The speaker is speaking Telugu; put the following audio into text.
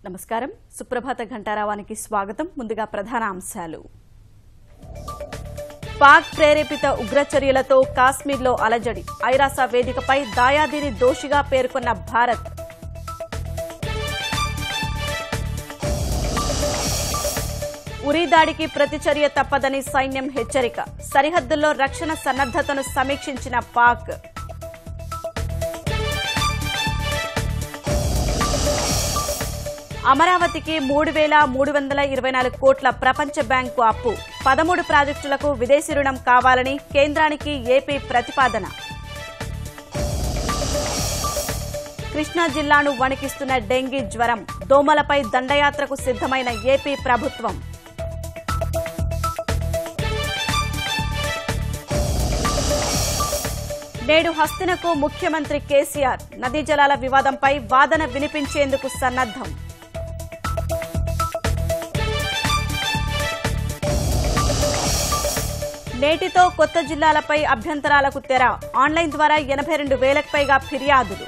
నమస్కారం సుప్రభాత ఘంటారావానికి స్వాగతం ముందుగా ప్రధాన అంశాలు పాక్ ప్రేరేపిత ఉగ్రచర్యలతో కాశ్మీర్లో అలజడి ఐరాస వేదికపై దాయాదిని దోషిగా పేర్కొన్న భారత్ ఉరి దాడికి ప్రతిచర్య తప్పదని సైన్యం హెచ్చరిక సరిహద్దుల్లో రక్షణ సన్నద్దతను సమీక్షించిన పాక్ అమరావతికి 3,324 కోట్ల ప్రపంచ బ్యాంకు అప్పు 13 ప్రాజెక్టులకు విదేశీ రుణం కావాలని కేంద్రానికి ఏపీ ప్రతిపాదన కృష్ణా జిల్లాను వణికిస్తున్న డెంగీ జ్వరం దోమలపై దండయాత్రకు సిద్దమైన ఏపీ ప్రభుత్వం నేడు హస్తినకు ముఖ్యమంత్రి కేసీఆర్ నదీ జలాల వివాదంపై వాదన వినిపించేందుకు సన్నద్దం నేటితో కొత్త జిల్లాలపై అభ్యంతరాలకు తెర ఆన్లైన్ ద్వారా 82,000కు పైగా ఫిర్యాదులు